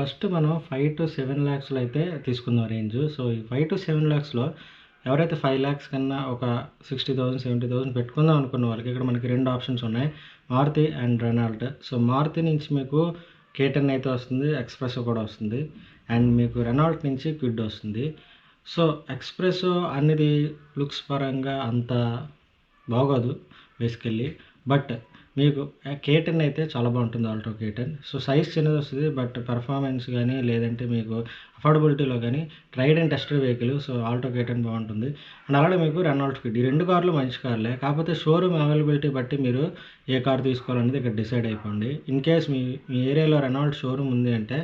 First మనం 5-7 లాక్స్‌లో అయితే తీసుకుందాం రేంజ్. సో, ఈ 5-7 లాక్స్‌లో ఎవరైతే 5 లాక్స్ కన్నా ఒక 60,000, 70,000 పెట్టుకుందాం అనుకున్న వాళ్ళకి ఇక్కడ మనకి 2 ఆప్షన్స్ ఉన్నాయి. Maruti and Renault. So, Maruti నుంచి మీకు K10 అయితే వస్తుంది. ఎక్స్‌ప్రెసో కూడా వస్తుంది. అండ్ మీకు రెనాల్ట్ నుంచి క్విడ్ వస్తుంది. సో, ఎక్స్‌ప్రెసో అనేది లుక్స్ పరంగా అంత బాగోదు బేసికల్లీ. బట్ మీకు K10 అయితే చాలా బాగుంటుంది. Alto K10. సో, సైజ్ చిన్నది వస్తుంది. బట్ పెర్ఫార్మెన్స్ కానీ లేదంటే మీకు అఫోర్డబిలిటీలో కానీ tried and tested vehicle. So, Alto K10 బాగుంటుంది. అండ్ అలాగే మీకు రెనాల్ట్ క్విడ్. ఈ 2 కార్లు మంచి కార్లే. కాకపోతే షోరూమ్ అవైలబిలిటీ బట్టి మీరు ఏ కార్ తీసుకోవాలనేది ఇక్కడ డిసైడ్ అయిపోండి. ఇన్ కేస్ మీ మీ ఏరియాలో రెనాల్ట్ షోరూమ్ ఉంది అంటే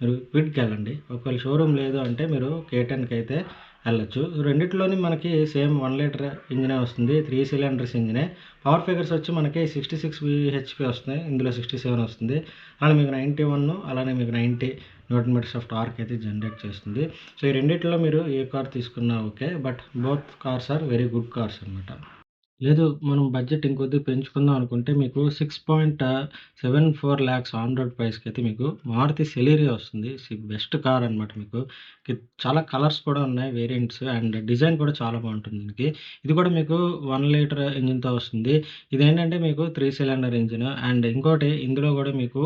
మీరు క్విడ్కి వెళ్ళండి. ఒకవేళ షోరూమ్ లేదు అంటే మీరు K10కి అయితే వెళ్ళొచ్చు. రెండిట్లోని మనకి సేమ్ 1 లీటర్ ఇంజినే వస్తుంది. 3 సిలిండర్స్ ఇంజినే. పవర్ ఫిగర్స్ వచ్చి మనకి 66 బీహెచ్‌పీ వస్తున్నాయి. ఇందులో 67 వస్తుంది. అలానే మీకు 91 అలానే మీకు 90 న్యూటన్ మీటర్స్ ఆఫ్ టార్క్ అయితే జనరేట్ చేస్తుంది. సో, ఈ రెండిట్లో మీరు ఏ కార్ తీసుకున్నా okay. But both cars are very good cars అనమాట. లేదు మనం బడ్జెట్ ఇంకొద్దిగా పెంచుకుందాం అనుకుంటే మీకు 6.74 లాక్స్ ఆన్ రోడ్ ప్రైస్‌కి అయితే మీకు మారుతి సెలీరియో వస్తుంది. బెస్ట్ కార్ అనమాట మీకు. చాలా కలర్స్ కూడా ఉన్నాయి వేరియంట్స్ అండ్ డిజైన్ కూడా చాలా బాగుంటుంది దీనికి. ఇది కూడా మీకు 1 లీటర్ ఇంజిన్‌తో వస్తుంది. ఇదేంటంటే మీకు 3 సిలిండర్ ఇంజిన్ అండ్ ఇంకోటి ఇందులో కూడా మీకు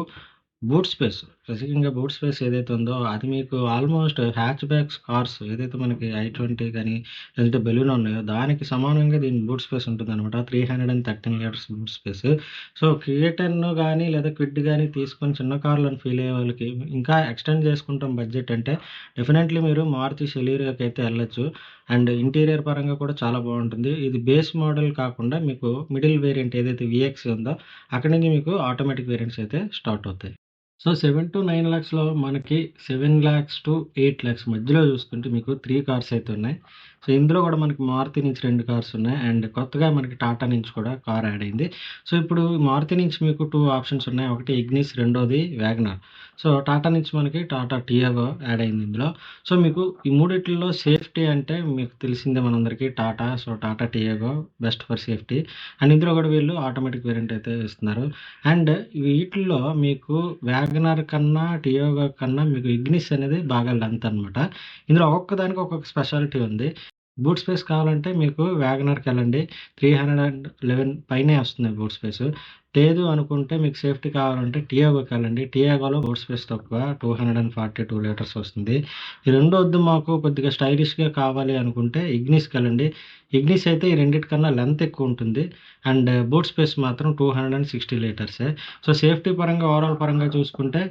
బూట్ స్పేస్ ప్రత్యేకంగా బూట్ స్పేస్ ఏదైతే ఉందో అది మీకు ఆల్మోస్ట్ హ్యాచ్ బ్యాక్స్ కార్స్ ఏదైతే మనకి i20 కానీ లేదంటే బెలూనో ఉన్నాయో దానికి సమానంగా దీని బూట్ స్పేస్ ఉంటుందనమాట. 313 litres boot space. So, K10 కానీ లేదా క్విడ్ కానీ తీసుకొని చిన్న కార్లను ఫీల్ అయ్యే వాళ్ళకి ఇంకా ఎక్స్టెండ్ చేసుకుంటాం బడ్జెట్ అంటే డెఫినెట్లీ మీరు మారుతి సెలీరియోకి అయితే వెళ్ళొచ్చు. అండ్ ఇంటీరియర్ పరంగా కూడా చాలా బాగుంటుంది. ఇది బేస్ మోడల్ కాకుండా మీకు మిడిల్ వేరియంట్ ఏదైతే VX ఉందో అక్కడి నుంచి మీకు ఆటోమేటిక్ వేరియంట్స్ అయితే స్టార్ట్ అవుతాయి. సో, 7-9 లాక్స్‌లో మనకి 7 లాక్స్ టు 8 లాక్స్ మధ్యలో చూసుకుంటే మీకు 3 కార్స్ అయితే ఉన్నాయి. సో, ఇందులో కూడా మనకి మారుతి నుంచి 2 కార్స్ ఉన్నాయి. అండ్ కొత్తగా మనకి టాటా నుంచి కూడా కార్ యాడ్ అయింది. సో, ఇప్పుడు మారుతి నుంచి మీకు 2 ఆప్షన్స్ ఉన్నాయి. ఒకటి ఇగ్నిస్, రెండోది వ్యాగనార్. సో, టాటా నుంచి మనకి టాటా టియాగో యాడ్ అయింది ఇందులో. సో, మీకు ఈ మూడిట్లో సేఫ్టీ అంటే మీకు తెలిసిందే మనందరికీ Tata. So, Tata Tiago best for safety. And ఇందులో కూడా వీళ్ళు ఆటోమేటిక్ వేరియంట్ అయితే ఇస్తున్నారు. అండ్ వీటిల్లో మీకు వ్యాగనార్ కన్నా, టియాగో కన్నా మీకు ఇగ్నిస్ అనేది బాగా లెంత్ అనమాట. ఇందులో ఒక్కొక్క దానికి ఒక్కొక్క స్పెషాలిటీ ఉంది. బూట్ స్పేస్ కావాలంటే మీకు వ్యాగనార్‌కి వెళ్ళండి. 311 పైనే వస్తుంది బూట్ స్పేస్. లేదు అనుకుంటే మీకు సేఫ్టీ కావాలంటే టియాగోకి వెళ్ళండి. టియాగోలో బూట్ స్పేస్ తక్కువ 242 లీటర్స్ వస్తుంది. ఈ 2 వద్దు మాకు కొద్దిగా స్టైలిష్‌గా కావాలి అనుకుంటే ఇగ్నిస్‌కి వెళ్ళండి. ఇగ్నిస్ అయితే ఈ రెండిటికన్నా లెంత్ ఎక్కువ ఉంటుంది. అండ్ బూట్ స్పేస్ మాత్రం 260 లీటర్సే. సో, సేఫ్టీ పరంగా ఓవరాల్ పరంగా చూసుకుంటే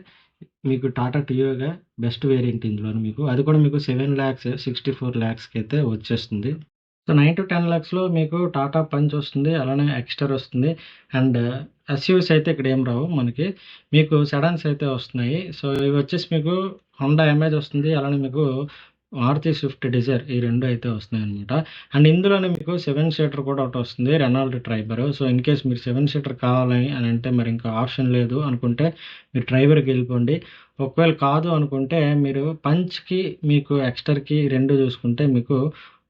మీకు టాటా టియాగో బెస్ట్ వేరియంట్ ఇందులోని మీకు. అది కూడా మీకు 7,64 లాక్స్‌కి అయితే వచ్చేస్తుంది. సో, 9-10 లాక్స్‌లో మీకు టాటా పంచ్ వస్తుంది. అలానే ఎక్స్టర్ వస్తుంది. అండ్ ఎస్యూవీస్ అయితే ఇక్కడ ఏం రావు మనకి. మీకు సెడాన్స్ అయితే వస్తున్నాయి. సో, ఇవి వచ్చేసి మీకు హోండా అమేజ్ వస్తుంది. అలానే మీకు మారుతి స్విఫ్ట్ డిజైర్ ఈ 2 అయితే వస్తున్నాయన్నమాట. అండ్ ఇందులోనే మీకు 7 సీటర్ కూడా ఒకటి వస్తుంది. Renault Triber. So, in case మీరు 7 సీటర్ కావాలి అని అంటే మరి ఇంకా ఆప్షన్ లేదు అనుకుంటే మీరు ట్రైబర్‌కి వెళ్ళిపోండి. ఒకవేళ కాదు అనుకుంటే మీరు పంచ్‌కి మీకు ఎక్స్టర్‌కి 2 చూసుకుంటే మీకు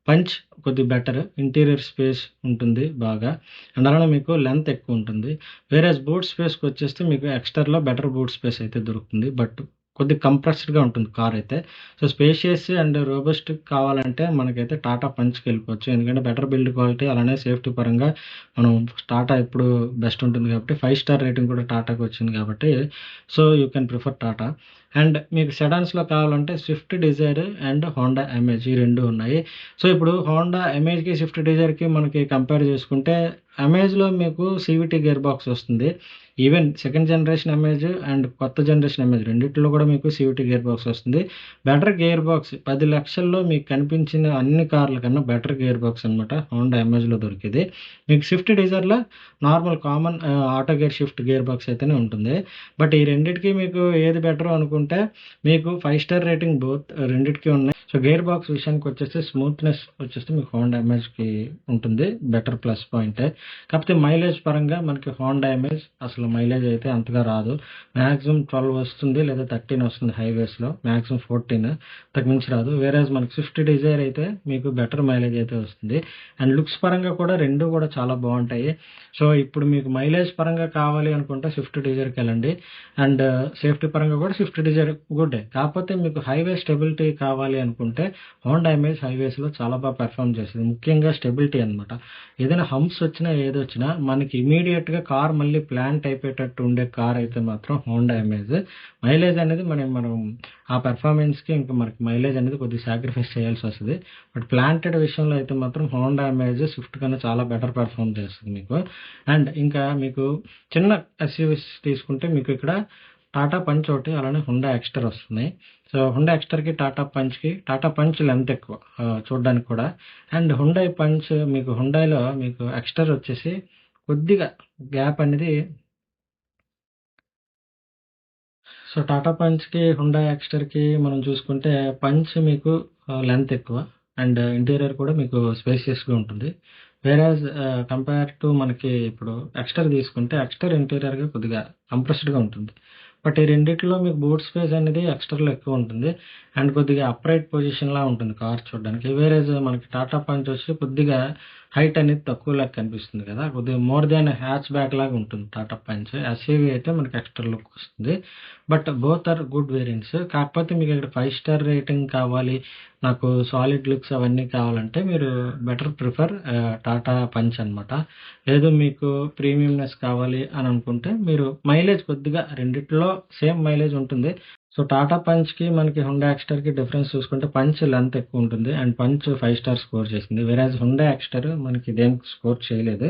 పంచ్ కొద్దిగా బెటర్. ఇంటీరియర్ స్పేస్ ఉంటుంది బాగా. అండ్ అలానే మీకు లెంత్ ఎక్కువ ఉంటుంది. వేరేస్ బూట్ స్పేస్‌కి వచ్చేస్తే మీకు ఎక్స్టర్‌లో బెటర్ బూట్ స్పేస్ అయితే దొరుకుతుంది. బట్ కొద్దిగా కంప్రెస్డ్‌గా ఉంటుంది కార్ అయితే. సో, స్పేషియస్ అండ్ రోబస్ట్ కావాలంటే మనకైతే టాటా పంచ్‌కి వెళ్ళిపోవచ్చు. ఎందుకంటే బెటర్ బిల్డ్ క్వాలిటీ అలానే సేఫ్టీ పరంగా మనం టాటా ఎప్పుడు బెస్ట్ ఉంటుంది కాబట్టి 5 స్టార్ రేటింగ్ కూడా టాటాకి వచ్చింది కాబట్టి so, you can prefer Tata. And మీకు సెడాన్స్‌లో కావాలంటే Swift desire and Honda amaze ఈ 2 ఉన్నాయి. సో, ఇప్పుడు హోండా అమేజ్‌కి, స్విఫ్ట్ డిజైర్‌కి మనకి కంపేర్ చేసుకుంటే అమేజ్‌లో మీకు సీవీటీ గేర్ బాక్స్ వస్తుంది. Even second generation Amaze and కొత్త జనరేషన్ అమేజ్ రెండిట్లో కూడా మీకు సీవీటీ గేర్ బాక్స్ వస్తుంది. బెటర్ గేర్ బాక్స్ 10 లక్షల్లో మీకు కనిపించిన అన్ని కార్ల కన్నా బెటర్ గేర్ బాక్స్ అనమాట హోండా అమేజ్‌లో దొరికేది. మీకు స్విఫ్ట్ డిజైర్‌లో normal common auto gear shift gear box అయితేనే ఉంటుంది. బట్ ఈ రెండిటికి మీకు ఏది బెటర్ అనుకుంటే మీకు 5 స్టార్ రేటింగ్ బోత్ రెండిటికి ఉన్నాయి. సో గేర్ బాక్స్ విషయానికి వచ్చేసి స్మూత్నెస్ వచ్చేసి మీకు హోండా అమేజ్కి ఉంటుంది, బెటర్ ప్లస్ పాయింటే. కాకపోతే మైలేజ్ పరంగా మనకి హోండా అమేజ్ అసలు మైలేజ్ అయితే అంతగా రాదు. మ్యాక్సిమం 12 వస్తుంది లేదా 13 వస్తుంది హైవేస్లో, మ్యాక్సిమం 14 అంతకు మించి రాదు. వేరేజ్ మనకి స్విఫ్ట్ డిజైర్ అయితే మీకు బెటర్ మైలేజ్ అయితే వస్తుంది. అండ్ లుక్స్ పరంగా కూడా రెండు కూడా చాలా బాగుంటాయి. సో ఇప్పుడు మీకు మైలేజ్ పరంగా కావాలి అనుకుంటే స్విఫ్ట్ డిజైర్కి వెళ్ళండి. అండ్ సేఫ్టీ పరంగా కూడా స్విఫ్ట్ డిజైర్ గుడ్. కాకపోతే మీకు హైవే స్టెబిలిటీ కావాలి అనుకుంటే హోండా ఇమేజ్ హైవేస్లో చాలా బాగా పెర్ఫామ్ చేస్తుంది, ముఖ్యంగా స్టెబిలిటీ అనమాట. ఏదైనా హంప్స్ వచ్చినా ఏదొచ్చినా మనకి ఇమీడియట్గా కార్ మళ్ళీ ప్లాంట్ అయిపోయేటట్టు ఉండే కార్ అయితే మాత్రం హోండా ఇమేజ్. మైలేజ్ అనేది మనం ఆ పెర్ఫార్మెన్స్కి ఇంకా మనకి మైలేజ్ అనేది కొద్దిగా సాక్రిఫైస్ చేయాల్సి వస్తుంది. బట్ ప్లాంటెడ్ విషయంలో అయితే మాత్రం హోండా ఇమేజ్ స్విఫ్ట్ కన్నా చాలా బెటర్ పెర్ఫామ్ చేస్తుంది మీకు. అండ్ ఇంకా మీకు చిన్న ఎస్యూవీస్ తీసుకుంటే మీకు ఇక్కడ టాటా పంచ్ ఒకటి, అలానే హుండా ఎక్స్టర్ వస్తున్నాయి. సో హుండా ఎక్స్టర్కి టాటా పంచ్ లెంత్ ఎక్కువ చూడడానికి కూడా. అండ్ హుండై పంచ్ మీకు హుండైలో మీకు ఎక్స్టర్ వచ్చేసి కొద్దిగా గ్యాప్ అనేది. సో టాటా పంచ్కి హుండా ఎక్స్టర్కి మనం చూసుకుంటే పంచ్ మీకు లెంత్ ఎక్కువ అండ్ ఇంటీరియర్ కూడా మీకు స్పేసియస్గా ఉంటుంది. వేరేజ్ కంపేర్ టు మనకి ఇప్పుడు ఎక్స్టర్ తీసుకుంటే ఎక్స్టర్ ఇంటీరియర్గా కొద్దిగా కంప్రెస్డ్గా ఉంటుంది. బట్ ఈ రెండిట్లో మీకు బూట్ స్పేస్ అనేది ఎక్స్టర్లో ఎక్కువ ఉంటుంది అండ్ కొద్దిగా అప్రైట్ పొజిషన్లా ఉంటుంది కార్ చూడడానికి. వేరేజ్ మనకి టాటా పంచ్ వచ్చి కొద్దిగా హైట్ అనేది తక్కువలాగా కనిపిస్తుంది కదా, కొద్దిగా మోర్ దాన్ హ్యాచ్ బ్యాక్ లాగా ఉంటుంది టాటా పంచ్. ఎస్యూవీ అయితే మనకి ఎక్స్ట్రా లుక్ వస్తుంది. But both are good variants. కాకపోతే మీకు ఇక్కడ 5 స్టార్ రేటింగ్ కావాలి, నాకు సాలిడ్ లుక్స్ అవన్నీ కావాలంటే మీరు బెటర్ ప్రిఫర్ టాటా పంచ్ అనమాట. లేదు మీకు ప్రీమియంనెస్ కావాలి అని అనుకుంటే మీరు మైలేజ్ కొద్దిగా రెండిట్లో సేమ్ మైలేజ్ ఉంటుంది. సో టాటా పంచ్కి మనకి హుండా ఎక్స్టర్కి డిఫరెన్స్ చూసుకుంటే పంచ్ లెంత్ ఎక్కువ ఉంటుంది అండ్ పంచ్ 5 స్టార్ స్కోర్ చేసింది. వేరేజ్ హుండా ఎక్స్టర్ మనకి దేనికి స్కోర్ చేయలేదు.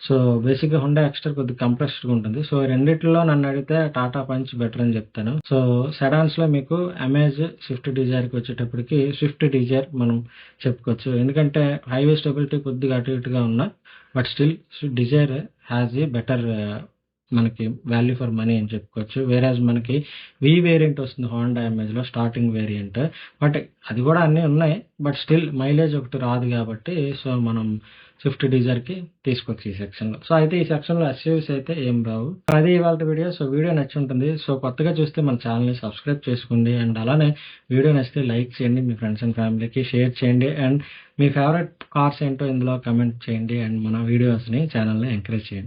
సో బేసిక్గా హుండా ఎక్స్టర్ కొద్దిగా కంప్రెస్డ్గా ఉంటుంది. సో రెండిట్లో నన్ను అడిగితే టాటా పంచ్ బెటర్ అని చెప్తాను. సో సెడాన్స్లో మీకు అమేజ్ స్విఫ్ట్ డిజైర్కి వచ్చేటప్పటికి స్విఫ్ట్ డిజైర్ మనం చెప్పుకోవచ్చు, ఎందుకంటే హైవే స్టెబిలిటీ కొద్దిగా అటు ఇటుగా ఉన్నా but still Dzire has a better మనకి వాల్యూ ఫర్ మనీ అని చెప్పుకోవచ్చు. వేరేజ్ మనకి వేరియంట్ వస్తుంది హోండా ఇమేజ్లో, స్టార్టింగ్ వేరియంట్. బట్ అది కూడా అన్నీ ఉన్నాయి బట్ స్టిల్ మైలేజ్ ఒకటి రాదు కాబట్టి సో మనం స్విఫ్ట్ డిజైర్కి తీసుకోవచ్చు ఈ సెక్షన్లో. సో అయితే ఈ సెక్షన్లో ఎస్యూవీస్ అయితే ఏం రావు. అది ఇవాళ వీడియో. సో వీడియో నచ్చి ఉంటుంది. సో కొత్తగా చూస్తే మన ఛానల్ని సబ్స్క్రైబ్ చేసుకోండి అండ్ అలానే వీడియో నచ్చితే లైక్ చేయండి, మీ ఫ్రెండ్స్ అండ్ ఫ్యామిలీకి షేర్ చేయండి అండ్ మీ ఫేవరెట్ కార్స్ ఏంటో ఇందులో కమెంట్ చేయండి అండ్ మన వీడియోస్ని ఛానల్ని ఎంకరేజ్ చేయండి.